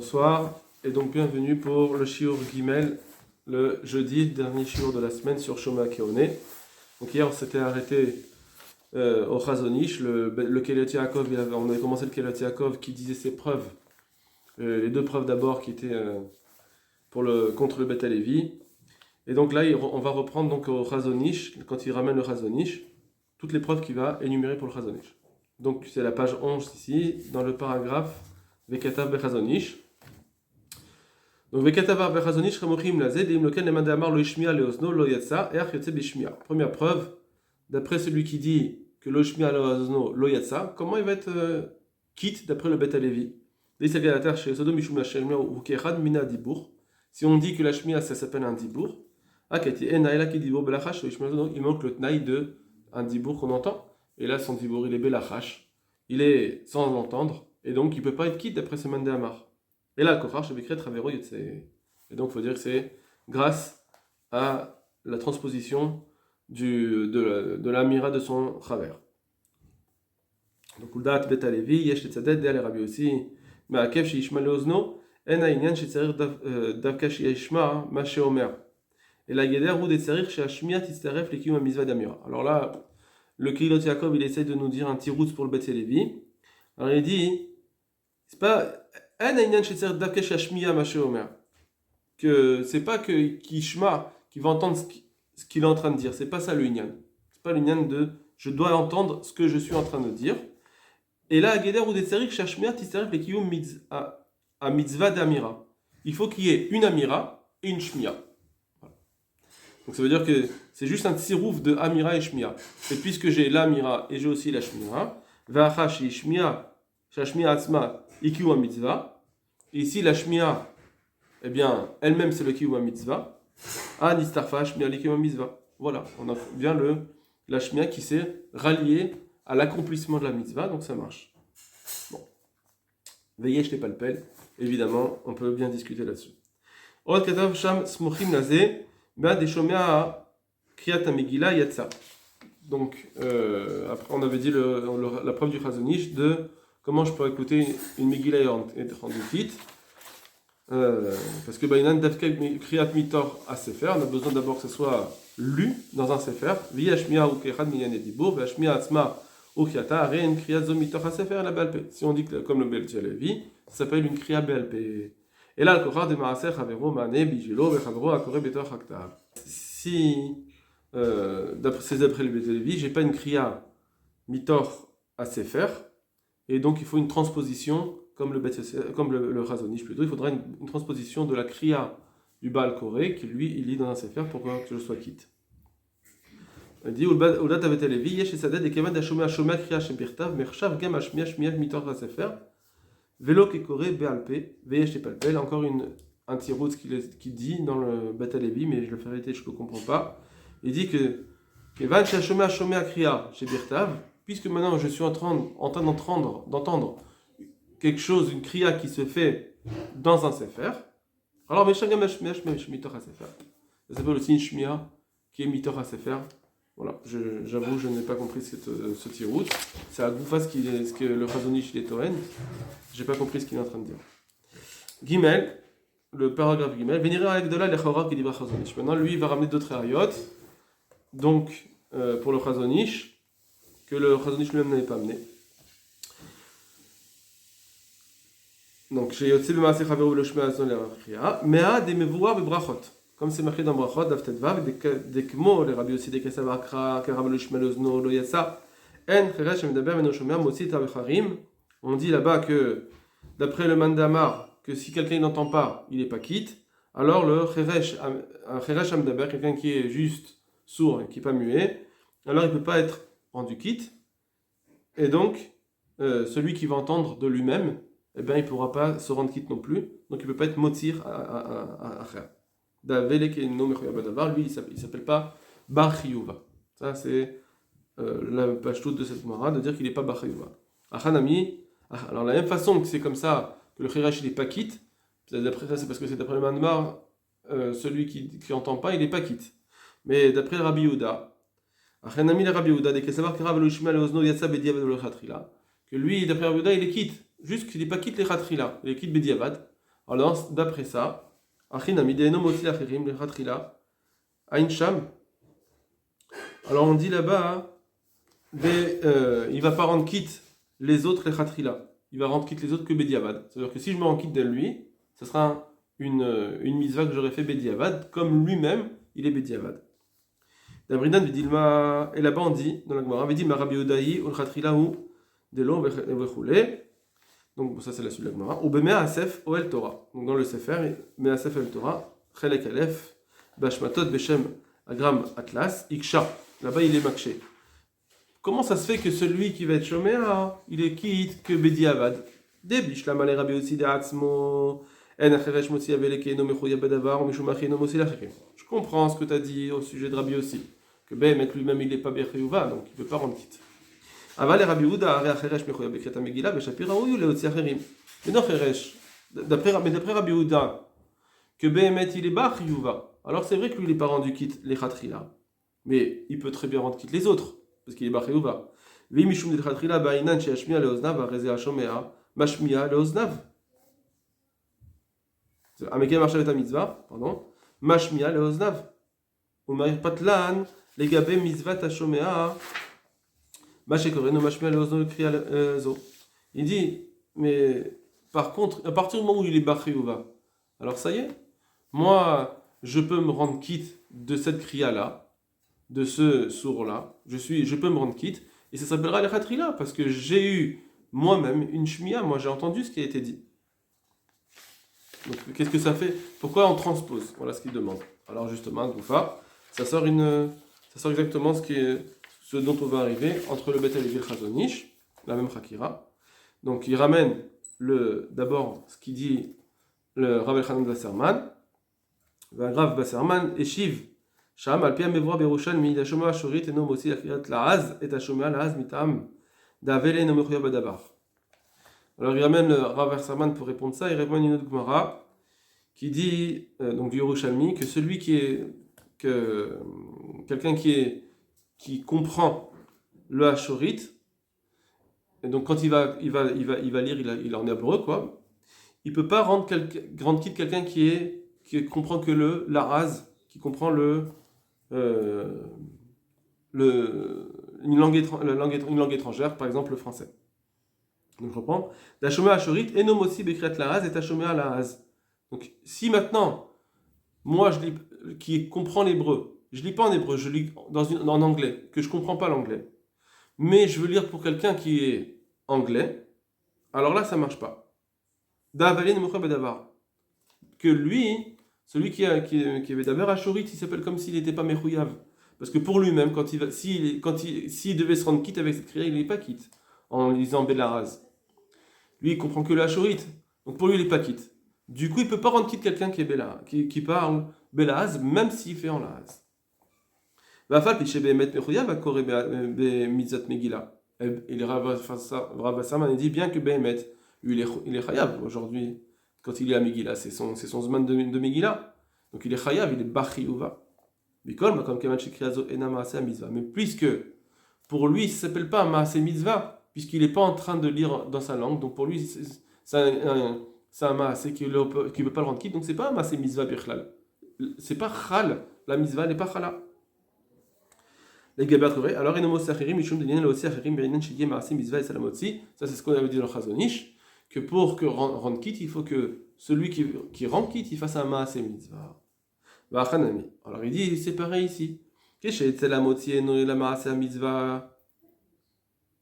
Bonsoir et donc bienvenue pour le Shiur Gimel, le jeudi, dernier Shiur de la semaine sur Shoma Keone. Donc hier on s'était arrêté au Chazon Ish, le Kelet Yaakov, on avait commencé le Kelet Yaakov qui disait ses preuves, les deux preuves d'abord qui étaient contre le Beth Halevi. Et donc là on va reprendre donc au Chazon Ish, quand il ramène le Chazon Ish, toutes les preuves qu'il va énumérer pour le Chazon Ish. Donc c'est la page 11 ici, dans le paragraphe Vekatav Bechazon Ish. Donc Vekatav Bechazon Ish Chamochim Lazé, Deim Loken Lemande Amar Lo Ishmia Leozno Lo Yatsa Each Yotze Bishmia. Première preuve, d'après celui qui dit que Lo Ishmia Leozno Lo Yatsa, comment il va être quitte d'après le Beth Halevi? Si on dit que la Shmia ça s'appelle un dibour, il manque le tnaï de un dibour qu'on entend. Et là, son dibour, il est belachash, il est sans entendre, et donc il ne peut pas être quitte d'après ce Mandé Amar. Et là, Kochar, Shebekret, Travero, Yotse. Et donc, il faut dire que c'est grâce à la transposition de l'amira de son travers. Donc, Uldat Bet Alevi, Yesh Tetzadet, Deal Rabbi aussi, mais Akev Shishma Leozno, En Aïnyan Shetzarir Davka Shishma, Ma Sheomer. Et la Yeder ou des Tzarir Shashmia Titzaref Lekim Amizva d'Amira. Alors là, le Keilot Yaakov, il essaie de nous dire un tiroutz pour le Beth Halevi. Alors il dit, c'est pas que c'est pas que Kishma qui va entendre ce qu'il est en train de dire. C'est pas ça le inyan. C'est pas le inyan de je dois entendre ce que je suis en train de dire. Et là, Geder ou des tsarik shashmia tisaref le kiyum à mitzvah d'amira. Il faut qu'il y ait une amira et une shmia. Donc ça veut dire que c'est juste un tsirouf de Amira et Shmia. Et puisque j'ai l'Amira et j'ai aussi la Shmia, Va'achashi Shmia, Shashmia Atzma, Ikiwa Mitzvah. Et ici la Shmia, eh bien, elle-même c'est le Kiwa Mitzvah. Ah, Nistarfa, Shmia, Ikiwa Mitzvah. Voilà, on a bien la Shmia qui s'est ralliée à l'accomplissement de la Mitzvah, donc ça marche. Bon. Veillez, je t'ai pas le pelle. Évidemment, on peut bien discuter là-dessus. Ot Katav Sham Smochim Nazé. Donc, après, on avait dit la preuve du Chazon Ish de comment je peux écouter une Megillah et être rendu quitte. Parce que Bainan Davka Kriyat Mitor à Sefer, on a besoin d'abord que ce soit lu dans un Sefer. Viyashmia ou Kechad Minyan Edibur, Viyashmia Atzma ou Kriyata, Rien Kriyat Zo Mitor à Sefer, la Balpe. Si on dit que, comme le Beth Halevi, ça s'appelle une Kriya Balpe. Et là, le Kochar de Maaser Chavero Mane Bijelo Vechavero Akore Betor Haktav. Si, d'après le Beth Halevi, j'ai pas une kriya mitor à Sefer, et donc il faut une transposition, comme le Chazon Ish plutôt, il faudra une transposition de la kriya du Baal Koré, qui lui, il lit dans un Sefer pour que je sois quitte. Il dit, Ulat Beth Halevi, Yesh Esaded et Kevad Hashomea Shomea Kriya Shebirtav, Merchav Gem Hashmia Shmia mitor à Sefer, Velo Kekore Bealpe, Veyesh Tepalpel, encore un tiroutz qui dit dans le Beth Halevi, mais je le fais arrêter, je ne le comprends pas. Il dit que Kevan Shashomea Shomea Kriya chez Birtav, puisque maintenant je suis en train d'entendre quelque chose, une kriya qui se fait dans un sefer, alors Meshagam Hashmia Mitor HaSefer. Ça s'appelle aussi une Shmia qui est Mitor HaSefer. Voilà, j'avoue, je n'ai pas compris ce tiroutz. C'est à Goufa ce que le Chazon Ish est Toen. J'ai pas compris ce qu'il est en train de dire. Gimel, le paragraphe Gimel, Venira avec de là les Chora qui dit Chazon Ish. Maintenant, lui, il va ramener d'autres ayot, donc pour le Chazon Ish, que le Chazon Ish lui-même n'avait pas amené. Donc, chez Yotze B'Maaseh Chaveru V'lo Shmea Azon L'Arachia, Mea de Mevouar B'Brachot. Comme c'est marqué dans Brachot, Daf Vav, des Kmo, les Rabbi aussi des Kesav Akra, Kerav Lo Shmea Lozno Lo Yatsa, En Cheresh Medaber Veno Shomea Motzi Tavecharim. On dit là-bas que, d'après le Mandamar, que si quelqu'un n'entend pas, il n'est pas quitte, alors un Cheresh Amdaber, quelqu'un qui est juste sourd et qui n'est pas muet, alors il ne peut pas être rendu quitte, et donc celui qui va entendre de lui-même, eh bien, il ne pourra pas se rendre quitte non plus, donc il ne peut pas être motir à Acher. Davele qui est nom Mechoyabadavar, lui il ne s'appelle pas Bar Chiyuva. Ça c'est la page toute de cette Gemara, de dire qu'il n'est pas Bar Chiyuva. Achanami. Alors, la même façon que c'est comme ça que le Khirash il n'est pas quitte, d'après ça c'est parce que c'est d'après le Mandamar, celui qui n'entend pas, il n'est pas quitte. Mais d'après le Rabbi Yehuda, Achanami le Rabbi Yehuda, que lui, d'après le Rabbi Yehuda, il est quitte, juste qu'il n'est pas quitte les Khatrila, il est quitte Bediavad. Alors, d'après ça, Achin Amideno Motzi Achirim Lechatrila, Ain Sham. Alors, on dit là-bas, il ne va pas rendre quitte les autres Lechatrila. Il va rendre quitte les autres que Bediavad. C'est-à-dire que si je me rends quitte de lui, ce sera une mitzvah que j'aurais fait Bediavad, comme lui-même, il est Bediavad. D'abridan Vidilma, et là-bas on dit, dans la Gemara, Vidilma Rabbi Udaï, Ulchatrila ou Delo Vechule. Donc bon, ça c'est la suite de la Gemara. Ou Bemea Asef Oel Torah. Donc dans le Sefer, Mea Asef Oel Torah, Chelek Alef, Bashmatot Beshem Agram Atlas, Iksha. Là-bas il est makché. Comment ça se fait que celui qui va être Shoméa, il est quitte que Bediavad? Debish la malé Rabbi aussi de Atzmo. Je comprends ce que tu as dit au sujet de Rabbi aussi, que Behemet lui-même il n'est pas Bechiyuva, donc il ne peut pas rendre quitte. Aval Rabbi Yehuda, mais d'après Rabbi Yehuda, que Behemet il est Bechiyuva, alors c'est vrai que lui il n'est pas rendu quitte les Khatrila, mais il peut très bien rendre quitte les autres, parce qu'il est Bechiyuva. Vimishum de Khatrila Ba'inan Sheashmia Leoznav, Arezea Shomea, Mashmia Leoznav. Amekem marcha et mitzvah, pardon. Mashmia le oznav. Umayr patlan les gabe mitzvah tashomea. Mashekoreno mashmia le oznav kriya zo. Il dit, mais par contre, à partir du moment où il est bachiyuva, alors ça y est, moi, je peux me rendre quitte de cette kriya là, de ce sourd là. Je peux me rendre quitte et ça s'appellera le khatrila parce que j'ai eu moi-même une shmia, moi j'ai entendu ce qui a été dit. Donc, qu'est-ce que ça fait? Pourquoi on transpose? Voilà ce qu'il demande. Alors justement, Goufa, ça sort exactement ce dont on va arriver entre le Beth Halevi et le Chazonish, la même Chakira. Donc il ramène d'abord ce qu'il dit le Rav Elchanan Wasserman, Rav Wasserman Eshiv Sham al Pia Mevra Berushalmi Dashoma Shorit Eno Mosi Akhirat Laaz et Ashoma Laaz Mitam Davele Eno Mechuya Badabar. Alors il ramène le Rav Wasserman pour répondre ça, il répond une autre Gemara qui dit, donc du Yerushalmi, que celui quelqu'un qui comprend le Hashorit, et donc quand il va lire, il est en hébreu, quoi, il peut pas rendre quitte quelqu'un qui comprend que le Laraz, qui comprend une langue étrangère, par exemple le français. Donc je reprends. Tashomea Hashorit, enomosi bekriat Laaz et Tashomea Laaz. Donc si maintenant, moi qui comprends l'hébreu, je lis pas en hébreu, je lis en anglais, que je comprends pas l'anglais, mais je veux lire pour quelqu'un qui est anglais, alors là ça marche pas. Da'avalin mocha bedavar. Que lui, celui qui avait d'abord Hashorit, il s'appelle comme s'il n'était pas Mechouyav. Parce que pour lui-même, s'il devait se rendre quitte avec cette kriya, il n'est pas quitte en lisant Belaraz. Lui, il comprend que le Hashorit. Donc pour lui, il n'est pas quitte. Du coup, il ne peut pas rendre quitte quelqu'un qui est Bela, qui parle Belaz, même s'il fait en Laz. Vafal piché behemet mechuya va coré mitzat megillah. Et le Rav Wasserman dit bien que behemet, il est chayav aujourd'hui quand il est à Megillah, c'est son zman de Megillah. Donc il est chayav, il est bachiyuva. Bikol comme keman shekriazo ena maaseh mitzvah. Mais puisque pour lui, ça ne s'appelle pas un maaseh mitzvah, puisqu'il n'est pas en train de lire dans sa langue, donc pour lui, c'est un maaseh qui ne peut pas le rendre quitte, donc c'est pas un maaseh mitzvah bichlal. C'est pas chal, la mitzvah n'est pas chala. Les gabat trouvé. Alors enomos achirim mishum denyan lo aussi achirim beinen shigye maaseh mitzvah et salamotzi. Ça c'est ce qu'on avait dit dans le Chazonish, que pour rendre quitte, il faut que celui qui rend quitte, il fasse un maaseh mitzvah. Va'achanami. Alors il dit, c'est pareil ici. Keshet salamotzi eno la maaseh mitzvah.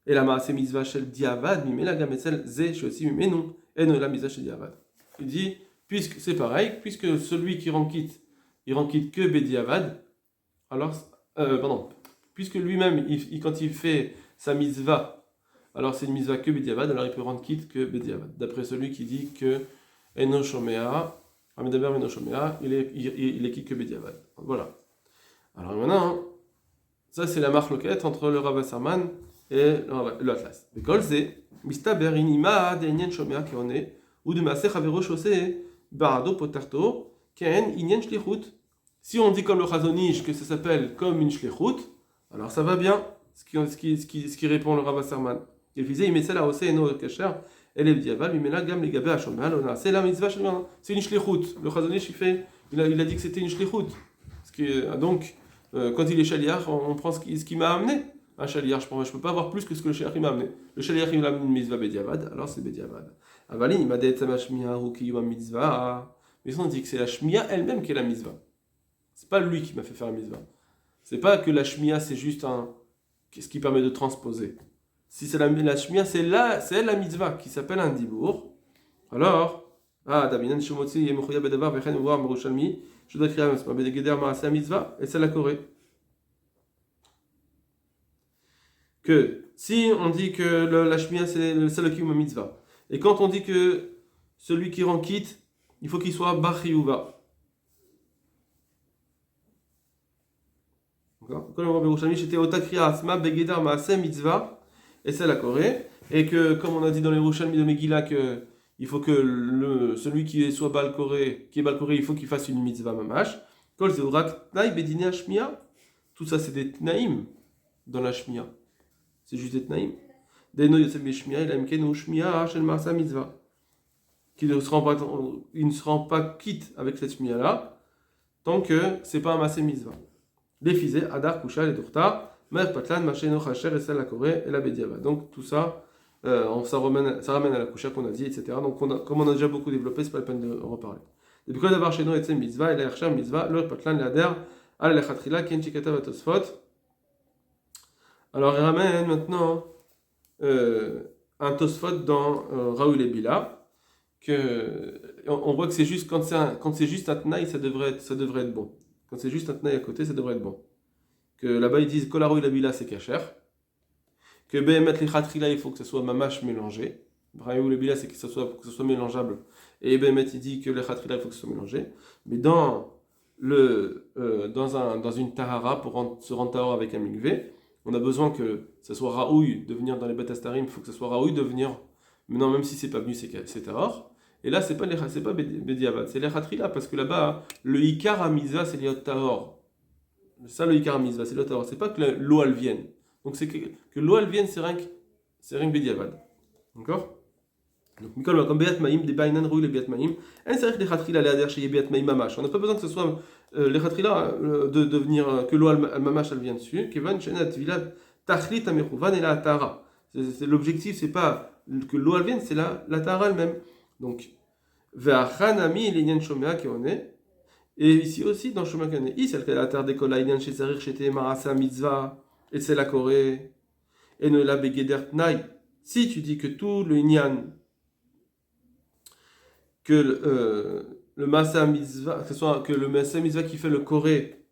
Et la maaseh mitzvah shel diavad mimela gam etzel ze shosi mimenu eno la mitzvah shel diavad. Il dit, puisque c'est pareil, puisque celui qui rend quitte, il rend quitte que bediavad, alors, puisque lui-même, quand il fait sa mitzvah, alors c'est une mitzvah que bediavad, alors il peut rendre quitte que bediavad. D'après celui qui dit que eno shomea, amidaber eno shomea, il est quitte que bediavad. Voilà. Alors maintenant, ça c'est la marloquette entre le Rav Wasserman et le Atlas. L'école c'est mistaber inima de'inyen shomea keone ou de maser chavero shosé barado potarto ken inyen shlichut. Si on dit comme le Chazonish que ça s'appelle comme une shlichut, alors ça va bien. Ce qui répond le Rav Wasserman. Il disait il met ça là aussi eno kasher Elle est diaval, mais là, gam les gabé à Shomal, c'est la mitzvah, c'est une shlichut. Le Chazon Ish, il a dit que c'était une shlichut. Donc, quand il est shaliach, on prend ce qui m'a amené. Un shaliach, je ne peux pas avoir plus que ce que le shaliach m'a amené. Le shaliach, il m'a amené une mitzvah bediavad, alors c'est bediavad. Avalin, il m'a dit que shmiya ou ki yom mitzvah. Mais on dit que c'est la shmiya elle-même qui est la mitzvah. C'est pas lui qui m'a fait faire la mitzvah. C'est pas que la shmiya c'est juste ce qui permet de transposer. Si c'est la shmiya, c'est elle la mitzvah qui s'appelle un dibour. Alors, Davinan Shomotzi Yemochoya Bedavar Vechen Voir Merushalmi, je dois écrire un Bedegeder Maaseh mitzvah, et c'est la Corée. Que si on dit que la shmiya c'est le Salokiyum mitzvah, et quand on dit que celui qui rend quitte, il faut qu'il soit Bachiyuva. Quand on voit Berushalmi, j'étais Otakria Asma Begedar Maaseh mitzvah, et c'est la Corée. Et que, comme on a dit dans les Yerushalmi de Megillah, que il faut que celui qui soit Balkoré, il faut qu'il fasse une mitzvah mamash. Kol zeurak tnaï bedine hashmiya. Tout ça, c'est des tnaïm dans la shmiya. C'est juste des tnaïm. Deno yosef beshmiya, il a imken shmiya shel maaseh mitzvah. Il ne se rend pas quitte avec cette shmiya là, tant que c'est pas un maaseh mitzvah. Les fizé, Adar, Kusha, les Dourta, Mer Patlan, Macheno, Hacher, et la Corée, et la Bediava. Donc tout ça, ça ramène à la Kusha qu'on a dit, etc. Donc comme on a déjà beaucoup développé, c'est pas la peine de reparler. Depuis quoi d'avoir chez nous, et mitzvah, et la Hersham mitzvah, le Patlan, l'Adar, al Lechatrila, Kenchikata, Vatosfot. Alors il ramène maintenant un Tosfot dans Raoul et Bila, on voit que c'est juste quand c'est juste un Tnaï, ça devrait être bon. Quand c'est juste un Tnaï à côté, ça devrait être bon. Que là-bas ils disent Kolaru la bila c'est kasher. Que Behemet Lechatrila il faut que ce soit mamash mélangé. Raoul la bila c'est que ce soit mélangeable. Et Behemet il dit que Lechatrila il faut que ce soit mélangé. Mais dans une tahara, pour se rendre tahara avec un mikvé, on a besoin que ce soit raouille de venir dans les batastarim, il faut que ce soit raouille de venir. Maintenant, même si c'est pas venu, c'est tahor. Et là, c'est pas Bediavad, c'est Lechatrila, parce que là-bas, le Ikar à Mitzvah, c'est liot tahor. Ça, le Ikar à Mitzvah, c'est liot tahor. C'est pas que l'eau, elle vienne. Donc, c'est que l'eau, elle vienne, c'est rien que Bediavad. D'accord? Donc, Mikol, comme Beat Maïm, des Bainan Rou, les Beat Maïm, un c'est Lechatrila, les Ader, chez Beat Maïm Mamash. On n'a pas besoin que ce soit Lechatrila, de venir, que l'eau, elle Mamash, elle vienne dessus. Kevan, Shenat, Vilad, Tachlit, Amechuvan et la Tara. L'objectif, c'est pas que l'eau, elle vienne, c'est la Tara elle-même. Donc, Ve'achanami, l'Inyan Shomea qui on est. Et ici aussi, dans Shomea qui on est, ici, c'est la terre d'école, l'Inyan Shezarir, Shete Marasa Mitzvah, et c'est la Corée, et ne la Begeder Tnaï. Si tu dis que tout le Inyan, que le Masa Mitzvah, que le Masa Mitzvah qui fait le Corée,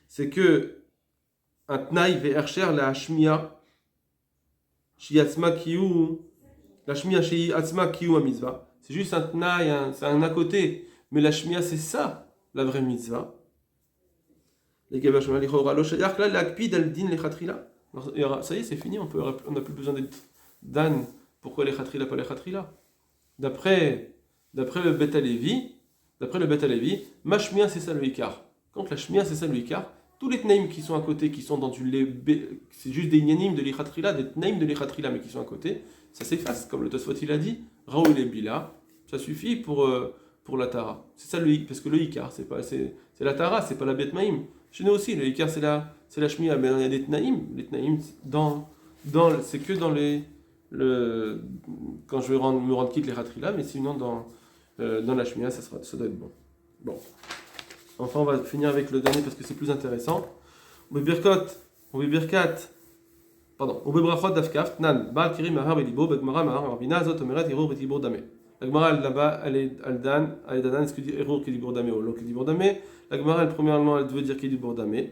c'est que un Tnaï ve'ercher la Hashmiya, Shiyatzma Kiyu, la Shmiya Shiyatzma Kiyu a Mitzvah. C'est juste un tnaï, c'est un à côté. Mais la shmiya, c'est ça, la vraie mitzvah. Les gabash, on a ça y est, c'est fini, on n'a plus besoin d'être dan. Pourquoi les khatrila, pas les khatrila? D'après le Bet Alevi, ma shmiya, c'est ça le ikar. Quand la shmiya, c'est ça le ikar, tous les tnaïm qui sont à côté, qui sont dans c'est juste des nyanim de l'ikhatrila, des tnaïm de l'ikhatrila, mais qui sont à côté, ça s'efface, comme le Tosfot il a dit, Raoul et Bila, ça suffit pour la Tara. C'est ça le parce que le Ikar, c'est la Tara, c'est pas la Bet Maïm. Chez nous aussi, le Ikar c'est la Shmiya, mais il y a des Tnaïm. Les Tnaïm, c'est que dans quand je vais me rendre quitte les Ratrila, mais sinon dans la Shmiya, ça doit être bon. Bon. Enfin, on va finir avec le dernier parce que c'est plus intéressant. On va Birkat. Pardon, au Bebrachot d'Afkaf, Nan, Baal Kirim Mahar Belibo, Begmara Mahar Arvina, Zot Omeret, Hirur Betibur Dame. La Gemara là-bas, elle est Aldan, est-ce que dit Hirur Kedibur Dame ou Lo Kedibur Dame. La Gemara, premièrement, elle veut dire Kedibur Dame.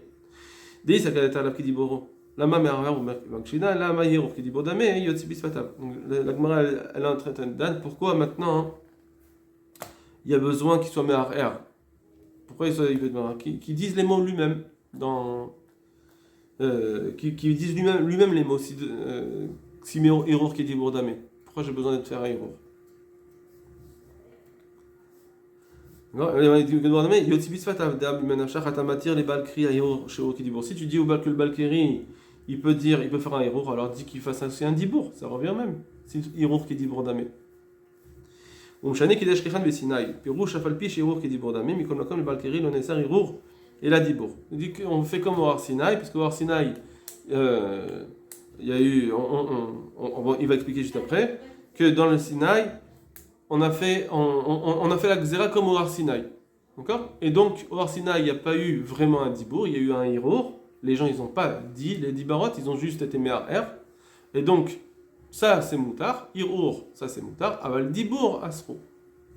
Dès ça qu'elle est à la Kedibur, la Mahar ou Makshina, la Mahirur Kedibur Dame, Yotzibis Fatab. La Gemara, elle est en train d'Aldan. Pourquoi maintenant il y a besoin qu'il soit Mahar? Pourquoi il veut dire qui disent les mots lui-même dans. Qui disent lui-même les mots si mes erreurs qui dit bourdamé. Pourquoi j'ai besoin de faire un erreur? Si tu dis au bal que le balkeri il peut faire un erreur, alors dis qu'il fasse un dibour, ça revient même. C'est erreur qui dit bourdamé. ומשנה קידש כיחן בסיני, פירוש אף על פי שערעור כדיבור דמי, מכל מקום לבעל לא נאסר ערעור אלא דיבור. Il dit qu'on fait comme au Har Sinaï, parce qu'au Har Sinaï, il y a eu, il va expliquer juste après, que dans le Sinaï, on a fait la Xéra comme au Har Sinaï. D'accord? Et donc, au Har Sinaï, il n'y a pas eu vraiment un dibour, il y a eu un hirour. Les gens, ils n'ont pas dit les dibarot, ils ont juste été mis à R. Et donc, ça, c'est moutar. Hirour, ça, c'est moutar. Aval dibour, asrou.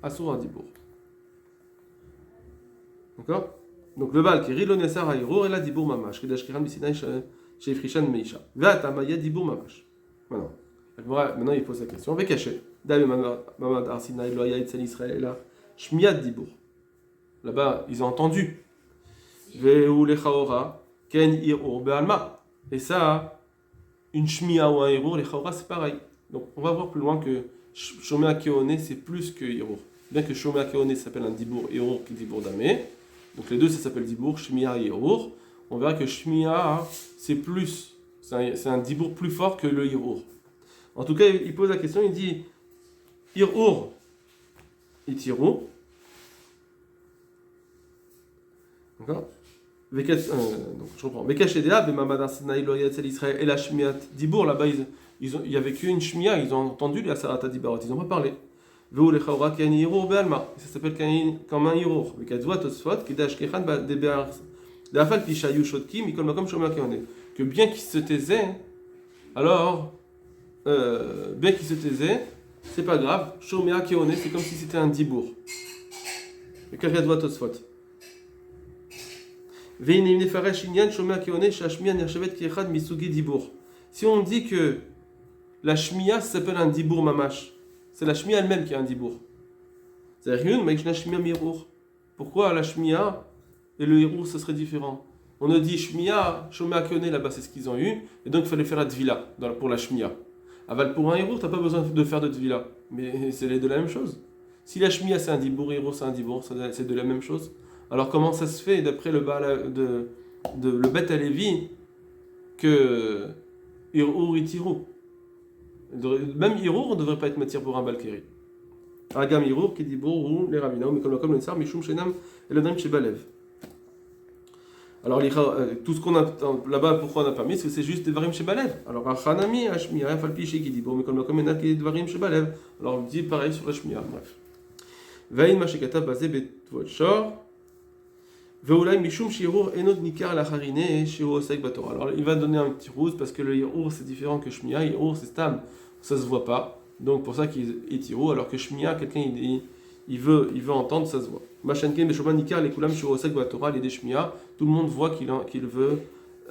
Asrou, un dibour. D'accord? Donc, le bal qui rit l'onesar à hirour et la dibour mamash. Kedash kiran bisinaï chez Frishan meisha. Ve'atamaya dibour mamash. Maintenant, il pose la question. Vekaché. Dabe mamad arsinaï lo ayah etzel Israël la shmiad dibour. Là-bas, ils ont entendu. Ve'u lechaora. Ken hirour be'alma. Et ça, une shmiya ou un hirour, les chaora, c'est pareil. Donc, on va voir plus loin que shomea keone, c'est plus que hirour. Bien que shomea keone s'appelle un dibour, hirour qui dibour damé. Donc, les deux, ça s'appelle dibour, shmiya et hirour. On verra que shmiya, c'est plus, c'est un dibour plus fort que le hirour. En tout cas, il pose la question, il dit hirour, itirou. D'accord? Donc, je reprends. Vekashedea, Bemamad Arsinaï lo yatzel Israël et la shmiat dibour, là-bas, il y avait qu'une shmiya, ils ont entendu la sarata dibarot, ils n'ont pas parlé. Veu lechaora ken hirour be'alma, ça s'appelle comme un hirour. Vekadzua tosfot, kedash kechan de be'ar, de afal pishayu shotki, mikol makom shomea keone. Que bien qu'ils se taisaient, alors, bien qu'ils se taisaient, c'est pas grave, shomea keone, c'est comme si c'était un dibour. Vekadzua tosfot. Si on dit que la shmiya s'appelle un dibour mamash, c'est la shmiya elle-même qui est un dibour. Pourquoi la shmiya et le hirour ce serait différent? On a dit shmiya, shomea keone là-bas c'est ce qu'ils ont eu, et donc il fallait faire la tvila pour la shmiya. Aval pour un hirour, tu n'as pas besoin de faire de tvila, mais c'est de la même chose. Si la shmiya c'est un dibour, hirour c'est un dibour, c'est de la même chose. Alors comment ça se fait d'après le le Bet Alevi que Hirour et Tirou? Même Hirour ne devrait pas être matière pour un Balkiri. Agam Hirour qui dit Bourou, les rabbinaux, mais comme le Nsar, Mishum Shenam et le Nam Shebalev. Alors tout ce qu'on a là-bas, pourquoi on n'a pas mis? Parce que c'est juste des Varim Shebalev. Alors Achanami, Hashmiya, Falpiché qui dit Bourou, mais comme le Komenat qui dit Varim Shebalev. Alors on dit pareil sur la Shmiya, bref. Vaïn Mashekata basé Betvot Shor. Alors il va donner un petit rouge parce que le hirour c'est différent que shmiya. Hirour c'est stam, ça se voit pas, donc pour ça qu'il est hirour, alors que shmiya, quelqu'un il veut entendre, ça se voit. Tout le monde voit qu'il veut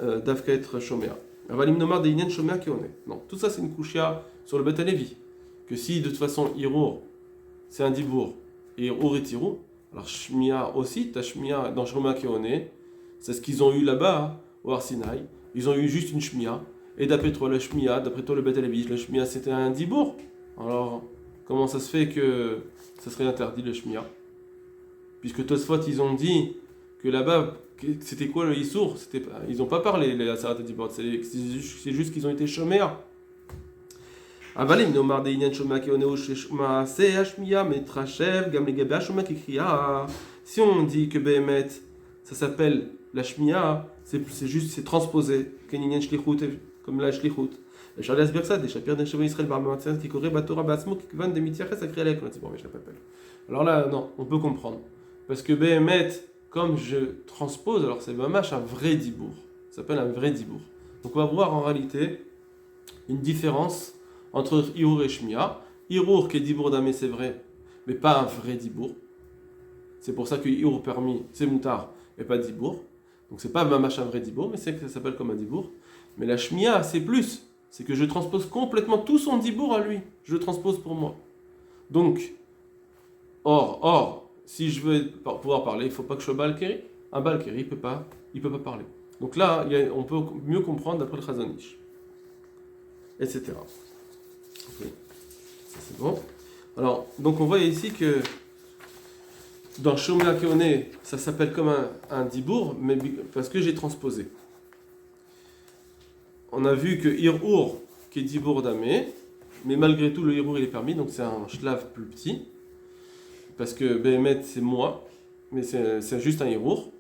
d'Afka être shomea. Non, tout ça c'est une kushia sur le Bet Alevi, que si de toute façon hirour c'est un dibour et hirour est hirour. Alors shmiya aussi, ta shmiya dans Shomea Keone, c'est ce qu'ils ont eu là-bas, au Har Sinaï. Ils ont eu juste une shmiya. Et d'après toi, la shmiya, d'après toi, le Bet Alevi, la shmiya c'était un dibour. Alors, comment ça se fait que ça serait interdit le shmiya? Puisque Tosfot, ils ont dit que là-bas, c'était quoi le Issour? Ils n'ont pas parlé, les Asarat Diborot. C'est juste qu'ils ont été shomea. Si on dit que Behemet, ça s'appelle la Shmiya, c'est juste, c'est transposé, comme la Shlichut. Alors là, non, on peut comprendre. Parce que Behemet, comme je transpose, alors c'est mamash un vrai dibour. Ça s'appelle un vrai dibour. Donc on va voir en réalité une différence entre Hirour et Shmiya. Hirour qui est dibour damé, c'est vrai, mais pas un vrai dibour. C'est pour ça que Hirour permis, c'est moutar, et pas dibour. Donc c'est pas mamash un vrai dibour, mais c'est que ça s'appelle comme un dibour. Mais la Shmiya, c'est plus. C'est que je transpose complètement tout son dibour à lui. Je le transpose pour moi. Donc, si je veux pouvoir parler, il ne faut pas que je sois Balkiri. Un Balkiri, il peut pas parler. Donc là, on peut mieux comprendre d'après le Chazon Ish. Etc. Okay. Ça c'est bon. Alors, donc on voit ici que dans Shomea Keone, ça s'appelle comme un dibour, mais parce que j'ai transposé. On a vu que Hirour, qui est dibour damé, mais malgré tout le Hirour il est permis, donc c'est un shlav plus petit. parce que Behemet c'est moi, mais c'est juste un hirour.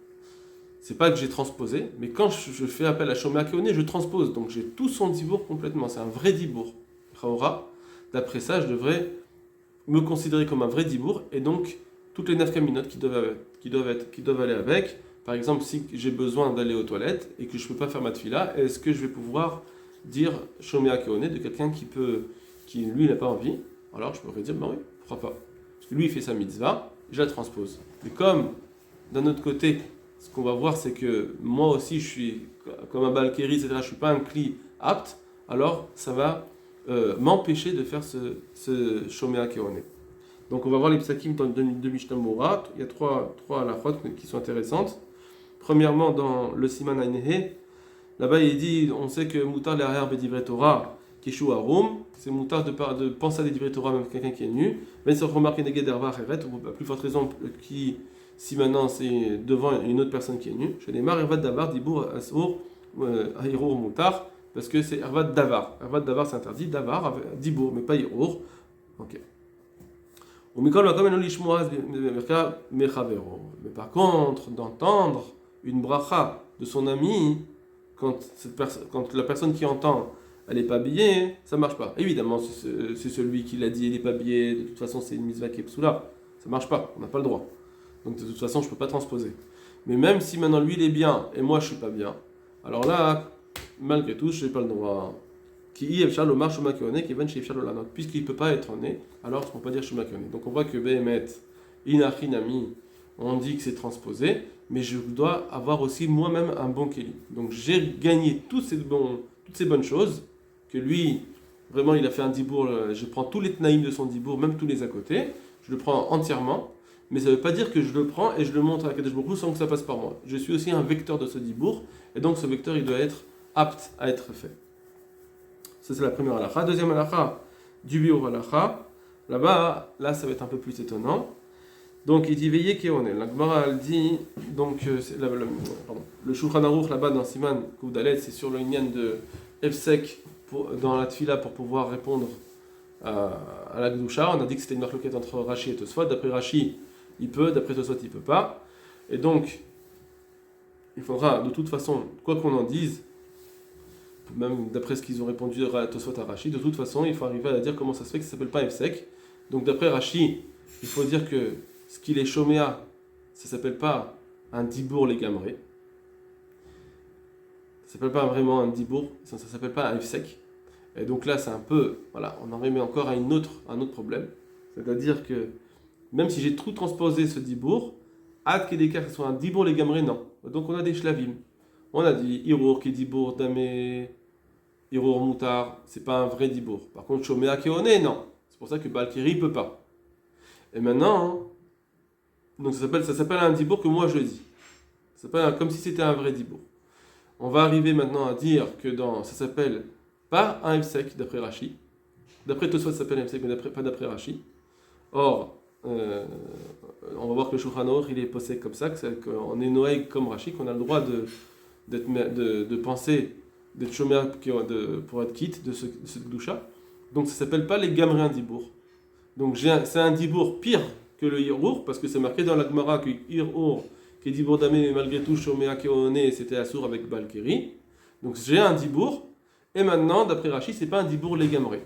C'est pas que j'ai transposé, mais quand je fais appel à Shomea Keone, je transpose. Donc j'ai tout son dibour complètement. C'est un vrai dibour. D'après ça, je devrais me considérer comme un vrai dibour, et donc toutes les nafkaminotes qui doivent aller avec. Par exemple, si j'ai besoin d'aller aux toilettes et que je ne peux pas faire ma tefila, est-ce que je vais pouvoir dire Shomea Keone de quelqu'un qui lui n'a pas envie? Alors je pourrais dire, ben oui, pourquoi pas? Parce que lui il fait sa mitzvah, je la transpose. Mais comme d'un autre côté, ce qu'on va voir, c'est que moi aussi je suis comme un balkéri, etc. Je ne suis pas un kli apte, alors ça va m'empêcher de faire ce Shomea Keone. Donc on va voir les psakim de Mishnah Moura. Il y a trois halachot qui sont intéressantes. Premièrement, dans le Siman Ainehe, là-bas il dit, on sait que Moutar l'Ariar Bedivre Torah, Keshu Arum, c'est Moutar de penser à des Divre Torah, même quelqu'un qui est nu. Mais ça remarque Neged Erva Heret, ou à plus forte raison, si maintenant c'est devant une autre personne qui est nue. Chez les Mar Ervat Davar, Dibour Asur, Hirur Moutar, parce que c'est Ervat Davar. Ervat Davar c'est interdit, Davar, Dibour, mais pas Hirur. Ok. Mais par contre, d'entendre une bracha de son ami, quand la personne qui entend, elle n'est pas habillée, ça ne marche pas. Évidemment, c'est celui qui l'a dit, il n'est pas habillé, de toute façon c'est une mitzvah qui est psoula, ça ne marche pas, on n'a pas le droit. Donc de toute façon, je ne peux pas transposer. Mais même si maintenant lui il est bien et moi je ne suis pas bien, alors là, malgré tout, je n'ai pas le droit. Puisqu'il ne peut pas être né, alors on ne peut pas dire Shoma Keone. Donc on voit que Behemet, Inachinami, on dit que c'est transposé, mais je dois avoir aussi moi-même un bon Keli. Donc j'ai gagné toutes ces bonnes choses, que lui, vraiment il a fait un dibour, je prends tous les tnaïm de son dibour, même tous les à côté, je le prends entièrement, mais ça ne veut pas dire que je le prends et je le montre à Kadesh Baruch Hu sans que ça passe par moi. Je suis aussi un vecteur de ce dibour, et donc ce vecteur il doit être apte à être fait. Ça c'est la première halakha. Deuxième halakha, du biur halakha. Là-bas, ça va être un peu plus étonnant. Donc il dit veillez Keone. La Gemara elle dit, donc le Shulchan Aruch là-bas dans Siman Koudalet, c'est sur le lien de Efsek dans la Tfila pour pouvoir répondre à la Gdusha. On a dit que c'était une marloquette entre Rashi et Tosfot. D'après Rashi, il peut, d'après Tosfot, il peut pas. Et donc, il faudra de toute façon, quoi qu'on en dise, même d'après ce qu'ils ont répondu à Tosfot à Rashi, de toute façon, il faut arriver à dire comment ça se fait que ça ne s'appelle pas Efsek. Donc d'après Rashi, il faut dire que ce qu'il est Shomea, ça ne s'appelle pas un dibour légamré. Ça ne s'appelle pas vraiment un dibour, ça ne s'appelle pas un Efsek. Et donc là, c'est un peu, voilà, on en remet encore à un autre problème. C'est-à-dire que même si j'ai tout transposé ce dibour, ad kedeka, que ce soit un dibour légamré, non. Donc on a des shlavim. On a dit Hirur qui est dibour damé, Hirur moutar, c'est pas un vrai dibour. Par contre, Shomea Keone, non. C'est pour ça que Balkiri ne peut pas. Et maintenant, donc ça s'appelle un dibour que moi je dis. Ça s'appelle comme si c'était un vrai dibour. On va arriver maintenant à dire que ça s'appelle pas un Efsek d'après Rashi. D'après Tosfot, ça s'appelle un Efsek, mais pas d'après Rashi. Or, on va voir que le Shulchan Aruch, il est posé comme ça, qu'on est noé comme Rashi, qu'on a le droit de penser, d'être chômeur pour être quitte de cette doucha. Donc ça s'appelle pas les gamré un dibour. Donc c'est un dibour pire que le hirur, parce que c'est marqué dans la Gemara que hirur, qui est dibour damé, mais malgré tout, chômea keone, c'était assour avec balkeri. Donc j'ai un dibour, et maintenant, d'après Rashi, c'est pas un dibour les gamré.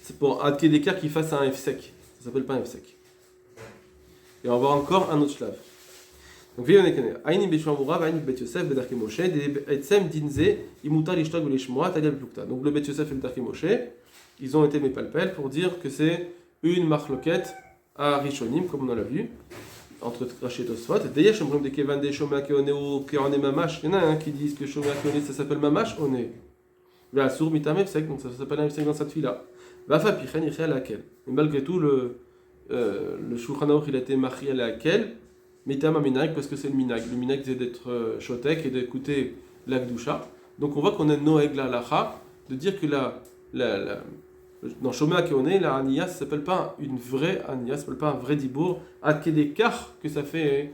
C'est pour Ad Kedekar qui fasse un Efsek. Ça s'appelle pas un Efsek. Et on va voir encore un autre shlav. Donc, Aïni Beshua Aïni Bet Yosef, Bedarke Moshe, Etsem Dinze, Imuta Lishtag Velishmoa, Talia Beplukta. Donc, le Bet Yosef et le Bedarke Moshe, ils ont été mes palpels pour dire que c'est une marloquette à Rishonim, comme on l'a vu, entre Rashi et Tosfot. D'ailleurs, je me rappelle de Kevan de Shomea Keone ou Keone Mamash. Il y en a qui disent que Shomea Keone ça s'appelle Mamash, on est. Le Asur Mitam Efsek, donc ça s'appelle un Efsek dans cette fille-là. Et malgré tout, le Shulchan Aruch il a été marié à laquelle, mais il un minag parce que c'est le minag. Le minag c'est d'être shotek et d'écouter la Gdusha. Donc on voit qu'on a Noeg la halacha de dire que dans Shomea Keone, la Aniya, ça ne s'appelle pas une vraie Aniya, ça ne s'appelle pas un vrai dibour, ad kedekar que ça fait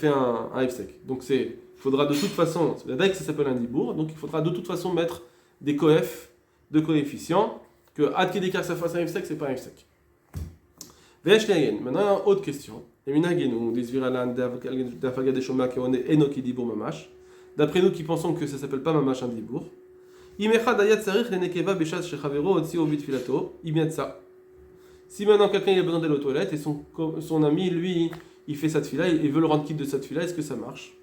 un Efsek. Donc il faudra de toute façon, c'est que ça s'appelle un dibour, donc il faudra de toute façon mettre des coefs de coefficients. Que ad kedekar ça fasse un Efsek, c'est pas un Efsek. Vesh Leyen. Maintenant, il y a une autre question. D'après nous qui pensons que ça s'appelle pas mamash un dibour. Si maintenant quelqu'un il a besoin d'aller aux toilettes et son ami, lui, il fait sa tefila, il veut le rendre quitte de sa tefila, est-ce que ça marche?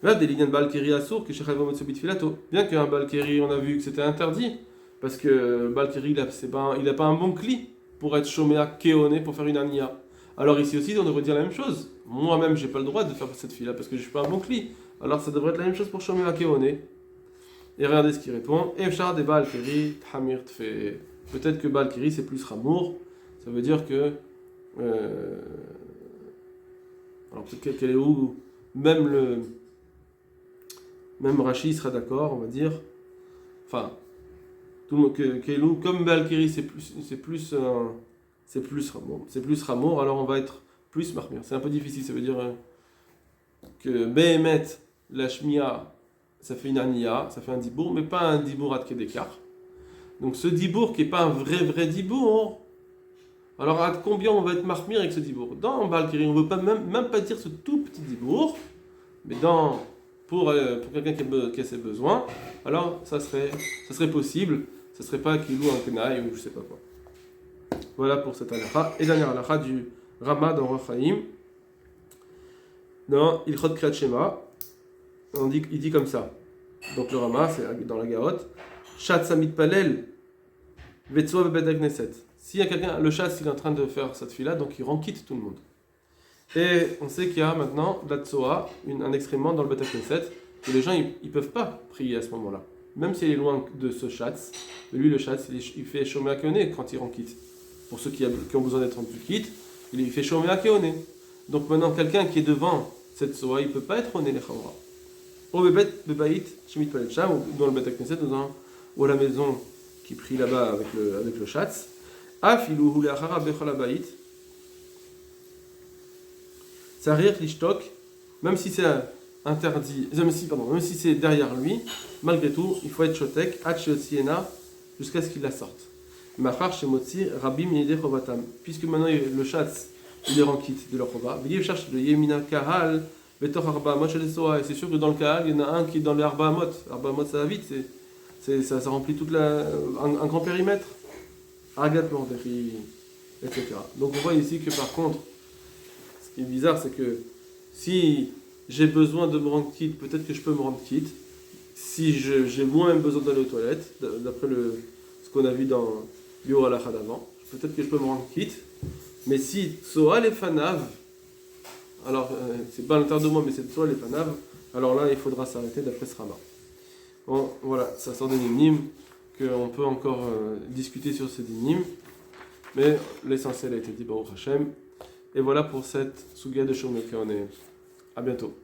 Là, des lignes de balkeri assour que bien qu'un balkeri, on a vu que c'était interdit, parce que balkeri, il a pas un bon cli pour être choméa kéoné pour faire une ania. Alors ici aussi, on devrait dire la même chose. Moi-même, j'ai pas le droit de faire cette fila parce que je suis pas un bon cli. Alors ça devrait être la même chose pour choméa kéoné. Et regardez ce qu'il répond. Efchar de balkeri thamir tfe. Peut-être que balkeri c'est plus ramour. Ça veut dire que alors peut-être qu'elle est où même Rashi sera d'accord, on va dire. Enfin, tout le monde comme balkeri c'est plus ramour, alors on va être plus marmir. C'est un peu difficile, ça veut dire que Behemet, la shmia, ça fait une ania, ça fait un dibour, mais pas un dibour à kedekar. Donc ce dibour qui n'est pas un vrai dibour, alors à combien on va être marmir avec ce dibour? Dans Balkiri, on ne veut pas même pas dire ce tout petit dibour, mais pour quelqu'un qui a ses besoins, alors ça serait possible, ça serait pas qu'il loue un kenaï ou je sais pas quoi. Voilà pour cette halakha. Et dernière halakha du Rama dans Rachaim. Dans Ilchot Kriyat Shema, il dit comme ça. Donc le Rama, c'est dans la Gaot. Shat Samit Palel, Vetsoa Bebed Knesset. S'il y a quelqu'un, le chat, il est en train de faire cette fila, donc il rend quitte tout le monde. Et on sait qu'il y a maintenant la tsoa, un excrément dans le Bet Knesset, que les gens ils peuvent pas prier à ce moment-là. Même s'il est loin de ce chat, lui le chat, il fait Shomé Akeoné quand il rend quitte. Pour ceux qui ont besoin d'être rendus quitte, il fait Shomé Akeoné. Donc maintenant, quelqu'un qui est devant cette tsoa, il ne peut pas être Oné Lechavra. Au Bebet Bebaït, Shemit Palel Sham, ou dans le Bet Knesset, ou à la maison qui prie là-bas avec le chat. Afilu Leachara Bechol Abayit. Sarir Lishtok, même si c'est interdit, même si c'est derrière lui, malgré tout, il faut être shotek, Hachiotsiena, jusqu'à ce qu'il la sorte. Machar Shemotzi, Rabim Yedeh Chovatam. Puisque maintenant le chatz, il est en quitte de leur chova. Veillez cherche le Yemina Kahal, Betor Arba Amot Shel Soa. Et c'est sûr que dans le Kahal, il y en a un qui est dans les Arba Amot. Arba Amot, ça va vite, ça remplit un grand périmètre. Agat Morderi, etc. Donc on voit ici que par contre, ce qui est bizarre, c'est que si j'ai besoin de me rendre quitte, peut-être que je peux me rendre quitte. Si j'ai moi-même besoin d'aller aux toilettes, d'après ce qu'on a vu dans Biur Alacha d'avant, peut-être que je peux me rendre quitte. Mais si Tsoa les Fanav, alors c'est pas à l'intérieur de moi, mais c'est Tsoa les Fanav, alors là il faudra s'arrêter d'après ce Rama. Bon, voilà, ça sort des Nimnim, qu'on peut encore discuter sur ces Nimnim, mais l'essentiel a été dit Baruch Hashem. Et voilà pour cette Sugia de Shomé Keoné. À bientôt.